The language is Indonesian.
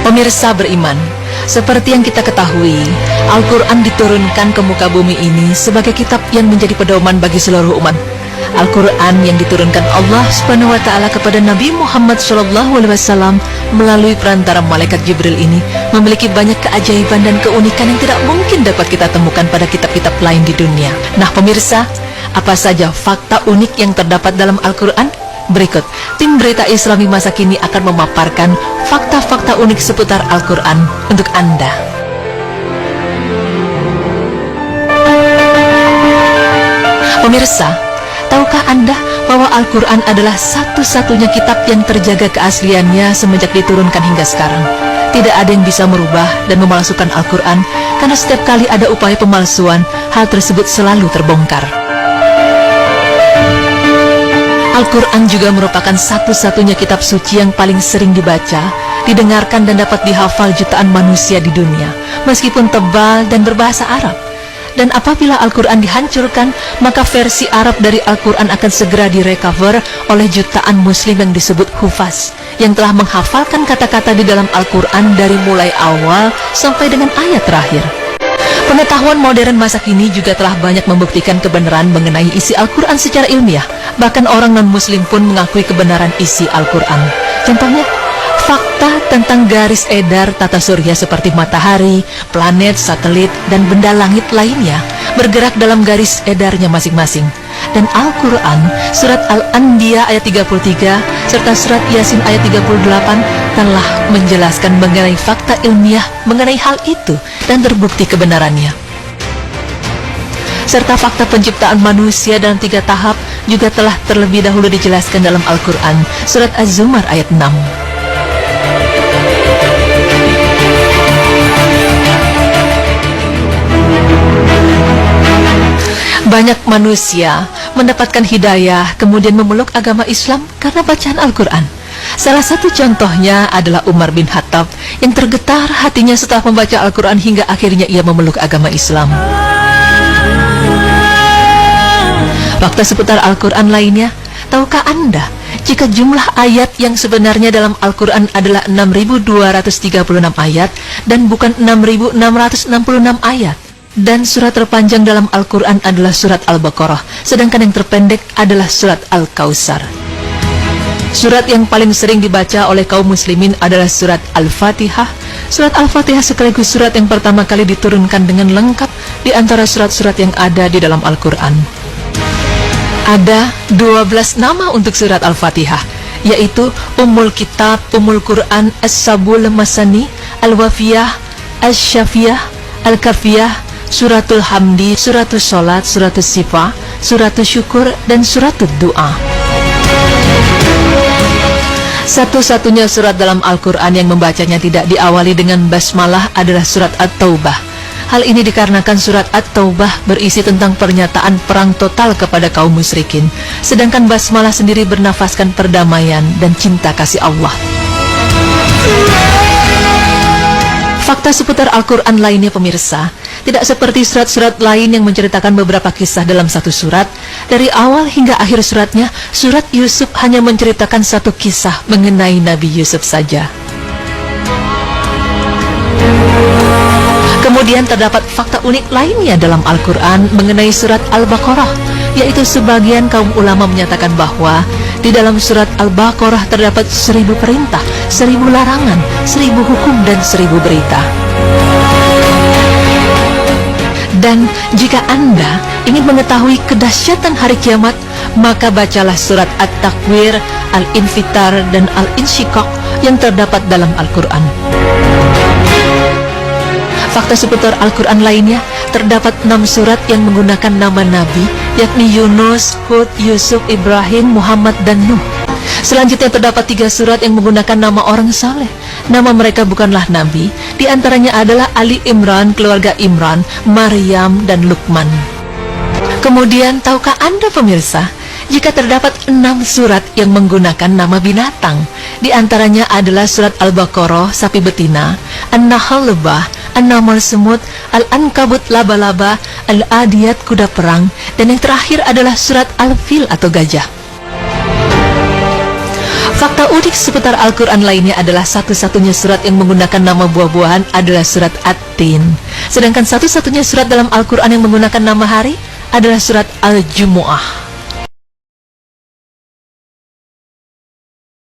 Pemirsa beriman, seperti yang kita ketahui, Al-Quran diturunkan ke muka bumi ini sebagai kitab yang menjadi pedoman bagi seluruh umat. Al-Quran yang diturunkan Allah Subhanahu wa Ta'ala kepada Nabi Muhammad SAW melalui perantara malaikat Jibril ini memiliki banyak keajaiban dan keunikan yang tidak mungkin dapat kita temukan pada kitab-kitab lain di dunia. Nah pemirsa, apa saja fakta unik yang terdapat dalam Al-Quran? Berikut, tim Berita Islami masa kini akan memaparkan fakta-fakta unik seputar Al-Quran untuk Anda. Pemirsa, tahukah Anda bahwa Al-Quran adalah satu-satunya kitab yang terjaga keasliannya semenjak diturunkan hingga sekarang? Tidak ada yang bisa merubah dan memalsukan Al-Quran, karena setiap kali ada upaya pemalsuan, hal tersebut selalu terbongkar. Al-Quran juga merupakan satu-satunya kitab suci yang paling sering dibaca, didengarkan dan dapat dihafal jutaan manusia di dunia, meskipun tebal dan berbahasa Arab. Dan apabila Al-Quran dihancurkan, maka versi Arab dari Al-Quran akan segera direcover oleh jutaan muslim yang disebut hufaz, yang telah menghafalkan kata-kata di dalam Al-Quran dari mulai awal sampai dengan ayat terakhir. Pengetahuan modern masa kini juga telah banyak membuktikan kebenaran mengenai isi Al-Quran secara ilmiah. Bahkan orang non-muslim pun mengakui kebenaran isi Al-Quran. Contohnya, fakta tentang garis edar tata surya seperti matahari, planet, satelit, dan benda langit lainnya bergerak dalam garis edarnya masing-masing. Dan Al-Quran, surat Al-Anbiya ayat 33, serta surat Yasin ayat 38 telah menjelaskan mengenai fakta ilmiah mengenai hal itu dan terbukti kebenarannya. Serta fakta penciptaan manusia dalam 3 tahap juga telah terlebih dahulu dijelaskan dalam Al-Quran, surat Az-Zumar ayat 6. Banyak manusia mendapatkan hidayah kemudian memeluk agama Islam karena bacaan Al-Quran. Salah satu contohnya adalah Umar bin Khattab yang tergetar hatinya setelah membaca Al-Quran hingga akhirnya ia memeluk agama Islam. Fakta seputar Al-Quran lainnya, tahukah Anda jika jumlah ayat yang sebenarnya dalam Al-Quran adalah 6.236 ayat dan bukan 6.666 ayat? Dan surat terpanjang dalam Al-Quran adalah surat Al-Baqarah, sedangkan yang terpendek adalah surat Al-Kautsar. Surat yang paling sering dibaca oleh kaum muslimin adalah surat Al-Fatihah. Surat Al-Fatihah sekaligus surat yang pertama kali diturunkan dengan lengkap di antara surat-surat yang ada di dalam Al-Quran. Ada 12 nama untuk surat Al-Fatihah, yaitu Ummul Kitab, Ummul Quran, As-Sabul Masani, Al-Wafiyah, As-Syafiyah, Al-Kafiyah, Suratul Hamdi, Suratul Sholat, Suratul Sifa, Suratul Syukur, dan Suratul Doa. Satu-satunya surat dalam Al-Quran yang membacanya tidak diawali dengan basmalah adalah surat At-Taubah. Hal ini dikarenakan surat At-Taubah berisi tentang pernyataan perang total kepada kaum musyrikin, sedangkan basmalah sendiri bernafaskan perdamaian dan cinta kasih Allah. Fakta seputar Al-Quran lainnya pemirsa, tidak seperti surat-surat lain yang menceritakan beberapa kisah dalam satu surat. Dari awal hingga akhir suratnya, surat Yusuf hanya menceritakan satu kisah mengenai Nabi Yusuf saja. Kemudian terdapat fakta unik lainnya dalam Al-Quran mengenai surat Al-Baqarah, yaitu sebagian kaum ulama menyatakan bahwa di dalam surat Al-Baqarah terdapat 1000 perintah, 1000 larangan, 1000 hukum, dan 1000 berita. Dan jika Anda ingin mengetahui kedahsyatan hari kiamat, maka bacalah surat At-Takwir, Al-Infitar, dan Al-Insyiqaq yang terdapat dalam Al-Quran. Fakta seputar Al-Quran lainnya, terdapat 6 surat yang menggunakan nama Nabi, yakni Yunus, Hud, Yusuf, Ibrahim, Muhammad, dan Nuh. Selanjutnya terdapat 3 surat yang menggunakan nama orang saleh. Nama mereka bukanlah Nabi, di antaranya adalah Ali Imran, keluarga Imran, Maryam, dan Luqman. Kemudian, tahukah Anda pemirsa, jika terdapat 6 surat yang menggunakan nama binatang? Di antaranya adalah surat Al-Baqarah, sapi betina, An-Nahl lebah, An-Naml semut, Al-Ankabut laba-laba, Al-Adiyat kuda perang, dan yang terakhir adalah surat Al-Fil atau gajah. Fakta unik seputar Al-Quran lainnya adalah satu-satunya surat yang menggunakan nama buah-buahan adalah surat At-Tin. Sedangkan satu-satunya surat dalam Al-Quran yang menggunakan nama hari adalah surat Al-Jumu'ah.